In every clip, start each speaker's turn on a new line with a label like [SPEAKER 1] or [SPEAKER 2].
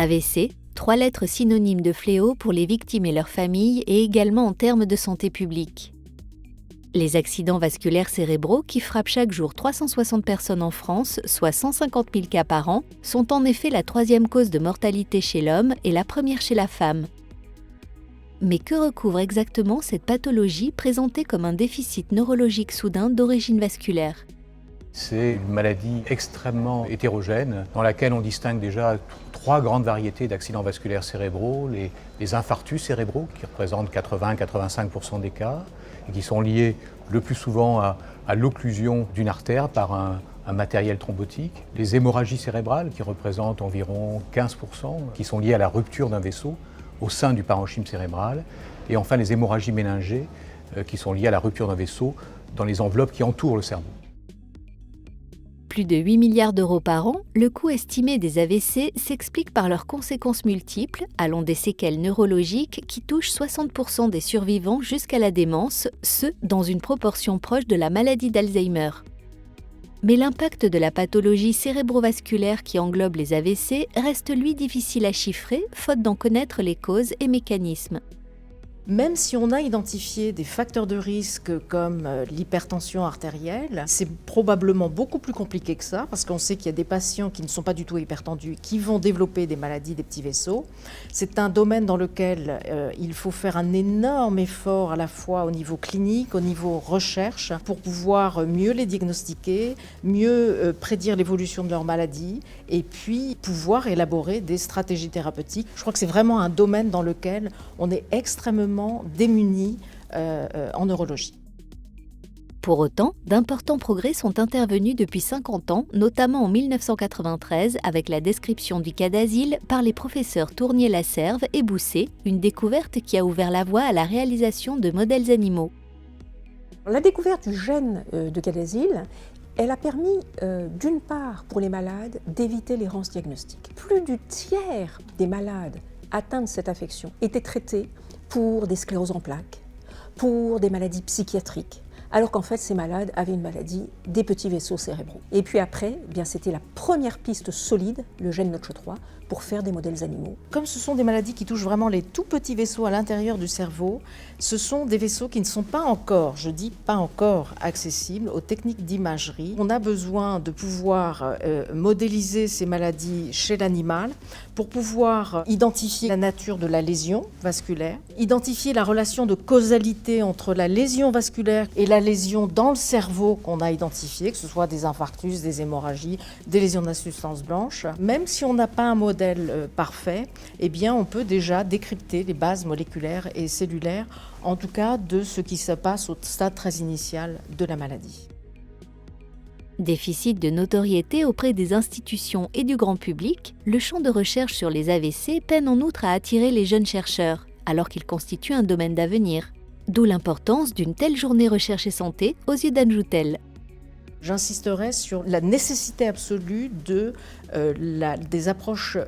[SPEAKER 1] AVC, 3 lettres synonymes de fléau pour les victimes et leurs familles et également en termes de santé publique. Les accidents vasculaires cérébraux, qui frappent chaque jour 360 personnes en France, soit 150 000 cas par an, sont en effet la 3e cause de mortalité chez l'homme et la première chez la femme. Mais que recouvre exactement cette pathologie présentée comme un déficit neurologique soudain d'origine vasculaire ?
[SPEAKER 2] C'est une maladie extrêmement hétérogène dans laquelle on distingue déjà 3 grandes variétés d'accidents vasculaires cérébraux, les infarctus cérébraux qui représentent 80-85% des cas et qui sont liés le plus souvent à l'occlusion d'une artère par un matériel thrombotique, les hémorragies cérébrales qui représentent environ 15%, qui sont liées à la rupture d'un vaisseau au sein du parenchyme cérébral, et enfin les hémorragies méningées qui sont liées à la rupture d'un vaisseau dans les enveloppes qui entourent le cerveau.
[SPEAKER 1] Plus de 8 milliards d'euros par an, le coût estimé des AVC s'explique par leurs conséquences multiples, allant des séquelles neurologiques qui touchent 60% des survivants jusqu'à la démence, ce dans une proportion proche de la maladie d'Alzheimer. Mais l'impact de la pathologie cérébrovasculaire qui englobe les AVC reste lui difficile à chiffrer, faute d'en connaître les causes et mécanismes.
[SPEAKER 3] Même si on a identifié des facteurs de risque comme l'hypertension artérielle, c'est probablement beaucoup plus compliqué que ça, parce qu'on sait qu'il y a des patients qui ne sont pas du tout hypertendus, qui vont développer des maladies des petits vaisseaux. C'est un domaine dans lequel il faut faire un énorme effort à la fois au niveau clinique, au niveau recherche, pour pouvoir mieux les diagnostiquer, mieux prédire l'évolution de leur maladie, et puis pouvoir élaborer des stratégies thérapeutiques. Je crois que c'est vraiment un domaine dans lequel on est extrêmement démunis en neurologie.
[SPEAKER 1] Pour autant, d'importants progrès sont intervenus depuis 50 ans, notamment en 1993 avec la description du cas d'asile par les professeurs Tournier-Lasserve et Bousset, une découverte qui a ouvert la voie à la réalisation de modèles animaux.
[SPEAKER 4] La découverte du gène de cas d'asile, elle a permis, d'une part, pour les malades, d'éviter l'errance diagnostique. Plus du tiers des malades atteints de cette affection étaient traités pour des scléroses en plaques, pour des maladies psychiatriques, alors qu'en fait ces malades avaient une maladie des petits vaisseaux cérébraux. Et puis après, eh bien, c'était la première piste solide, le gène NOTCH3, pour faire des modèles animaux.
[SPEAKER 3] Comme ce sont des maladies qui touchent vraiment les tout petits vaisseaux à l'intérieur du cerveau, ce sont des vaisseaux qui ne sont pas encore, je dis pas encore, accessibles aux techniques d'imagerie. On a besoin de pouvoir modéliser ces maladies chez l'animal pour pouvoir identifier la nature de la lésion vasculaire, identifier la relation de causalité entre la lésion vasculaire et la lésion dans le cerveau qu'on a identifiée, que ce soit des infarctus, des hémorragies, des lésions de la substance blanche. Même si on n'a pas un modèle parfait, eh bien on peut déjà décrypter les bases moléculaires et cellulaires, en tout cas de ce qui se passe au stade très initial de la maladie.
[SPEAKER 1] Déficit de notoriété auprès des institutions et du grand public, le champ de recherche sur les AVC peine en outre à attirer les jeunes chercheurs, alors qu'il constitue un domaine d'avenir. D'où l'importance d'une telle journée recherche et santé aux yeux d'Anne Joutel.
[SPEAKER 3] J'insisterai sur la nécessité absolue des approches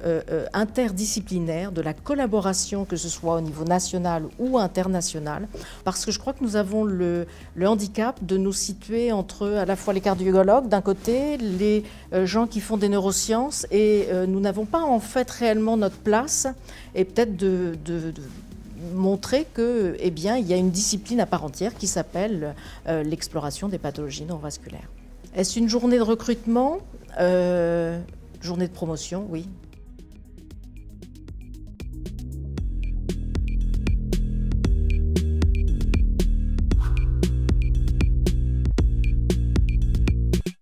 [SPEAKER 3] interdisciplinaires, de la collaboration, que ce soit au niveau national ou international, parce que je crois que nous avons le handicap de nous situer entre à la fois les cardiologues d'un côté, les gens qui font des neurosciences, et nous n'avons pas en fait réellement notre place, et peut-être de montrer que, eh bien, il y a une discipline à part entière qui s'appelle l'exploration des pathologies neurovasculaires. Est-ce une journée de recrutement ? Journée de promotion, oui.